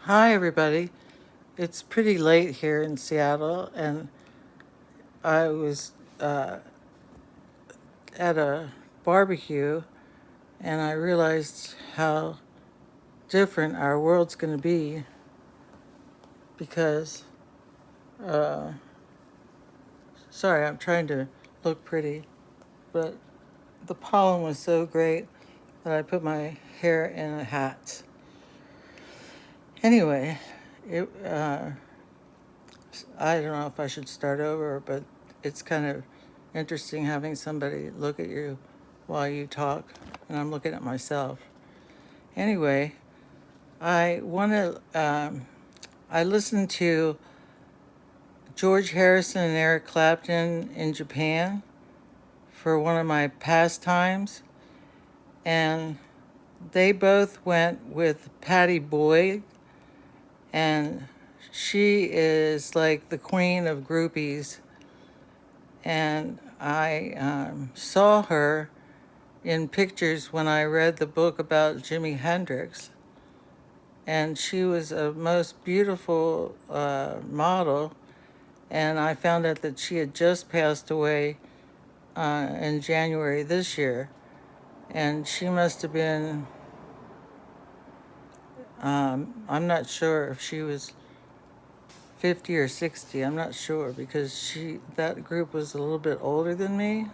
Hi, everybody. It's pretty late here in Seattle, and I was at a barbecue, and I realized how different our world's going to be because, uh, sorry, I'm trying to look pretty, but the pollen was so great that I put my hair in a hat. Anyway, it, I don't know if I should start over, but it's kind of interesting having somebody look at you while you talk, and I'm looking at myself. Anyway, I want to. I listened to George Harrison and Eric Clapton in Japan for one of my pastimes, and they both went with Patty Boyd, and she is like the queen of groupies. And I saw her in pictures when I read the book about Jimi Hendrix. And she was a most beautiful model. And I found out that she had just passed away in January this year. And she must have been, I'm not sure if she was 50 or 60. I'm not sure because that group was a little bit older than me.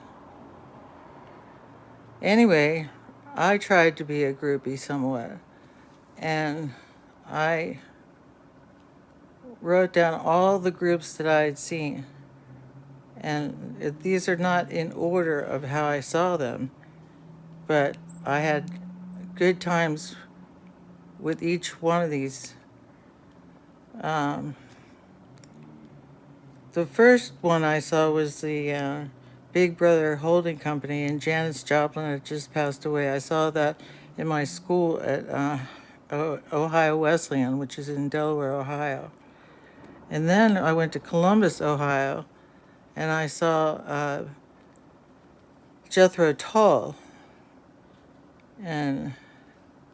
Anyway, I tried to be a groupie somewhat. And I wrote down all the groups that I had seen. And these are not in order of how I saw them, but I had good times with each one of these. Um, the first one I saw was the Big Brother Holding Company, and Janis Joplin had just passed away. I saw that in my school at Ohio Wesleyan, which is in Delaware, Ohio. And then I went to Columbus, Ohio, and I saw Jethro Tull, and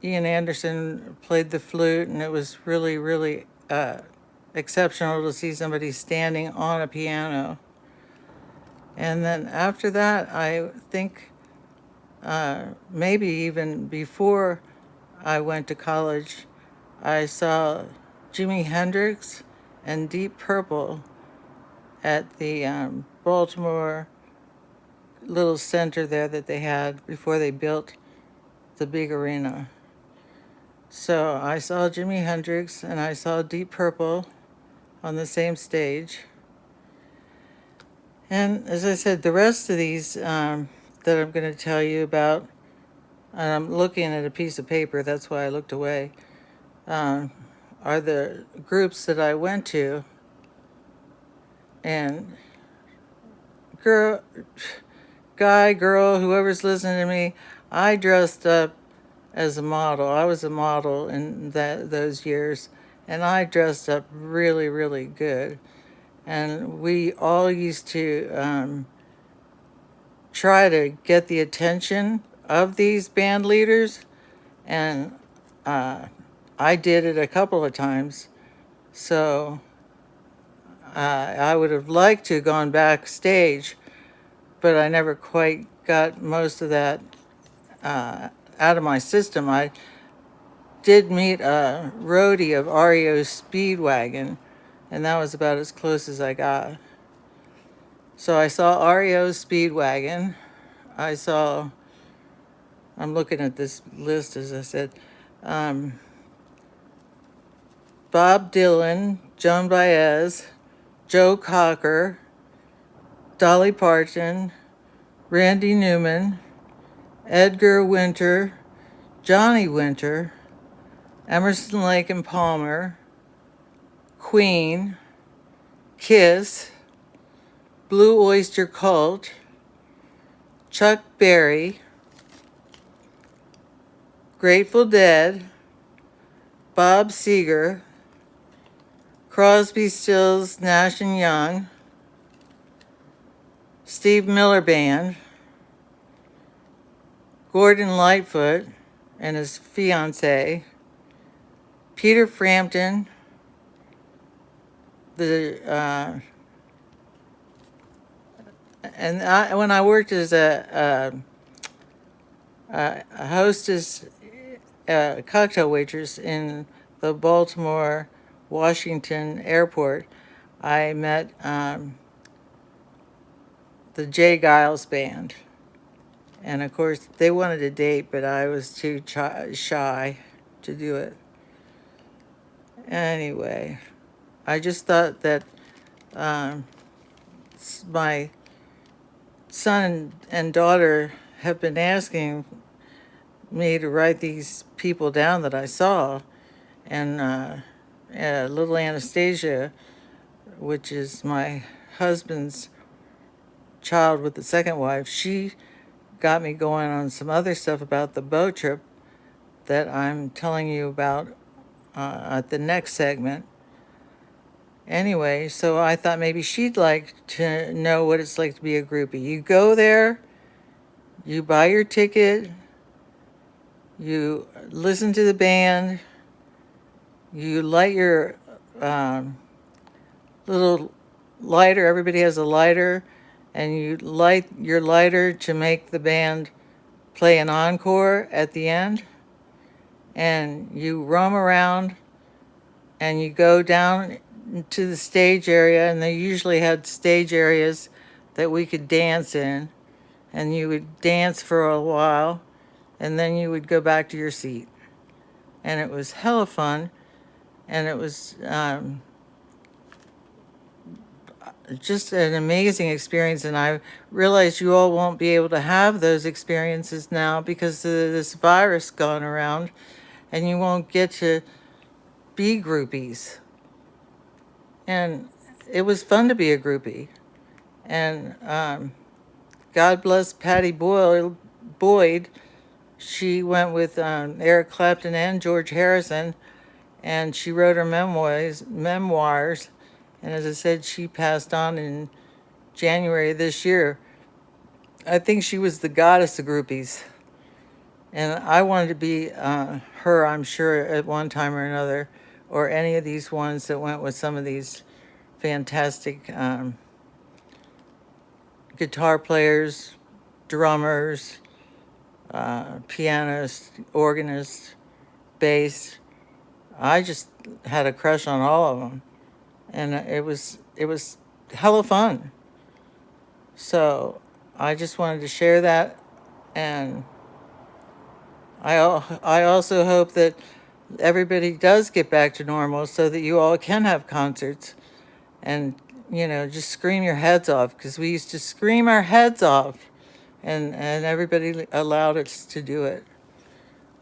Ian Anderson played the flute, and it was really, really exceptional to see somebody standing on a piano. And then after that, I think maybe even before I went to college, I saw Jimi Hendrix and Deep Purple at the Baltimore little center there that they had before they built the big arena. So I saw Jimi Hendrix and I saw Deep Purple on the same stage. And as I said, the rest of these that I'm going to tell you about, and I'm looking at a piece of paper, that's why I looked away, are the groups that I went to. And girl, guy, girl, whoever's listening to me, I dressed up as a model. I was a model in those years, and I dressed up really, really good. And we all used to try to get the attention of these band leaders, and I did it a couple of times. So I would have liked to have gone backstage, but I never quite got most of that out of my system. I did meet a roadie of REO Speedwagon, and that was about as close as I got. So I saw REO Speedwagon. I saw, I'm looking at this list as I said, Bob Dylan, Joan Baez, Joe Cocker, Dolly Parton, Randy Newman, Edgar Winter, Johnny Winter, Emerson Lake and Palmer, Queen, Kiss, Blue Oyster Cult, Chuck Berry, Grateful Dead, Bob Seger, Crosby, Stills, Nash and Young, Steve Miller Band, Gordon Lightfoot and his fiancee, Peter Frampton, when I worked as a hostess, cocktail waitress in the Baltimore, Washington airport, I met the Jay Giles Band. And of course, they wanted a date, but I was too shy to do it. Anyway, I just thought that my son and daughter have been asking me to write these people down that I saw. And little Anastasia, which is my husband's child with the second wife, she got me going on some other stuff about the boat trip that I'm telling you about at the next segment. Anyway, so I thought maybe she'd like to know what it's like to be a groupie. You go there, you buy your ticket, you listen to the band, you light your little lighter. Everybody has a lighter, and you light your lighter to make the band play an encore at the end. And you roam around, and you go down to the stage area, and they usually had stage areas that we could dance in, and you would dance for a while, and then you would go back to your seat. And it was hella fun, and it was just an amazing experience. And I realize you all won't be able to have those experiences now because of this virus gone around, and you won't get to be groupies. And it was fun to be a groupie. And God bless Patty Boyd. She went with Eric Clapton and George Harrison, and she wrote her memoirs. And as I said, she passed on in January this year. I think she was the goddess of groupies. And I wanted to be her, I'm sure, at one time or another, or any of these ones that went with some of these fantastic guitar players, drummers, pianists, organists, bass. I just had a crush on all of them, and it was hella fun. So I just wanted to share that, and I also hope that everybody does get back to normal so that you all can have concerts and, just scream your heads off, because we used to scream our heads off, and everybody allowed us to do it.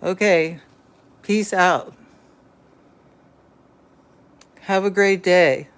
Okay, peace out. Have a great day.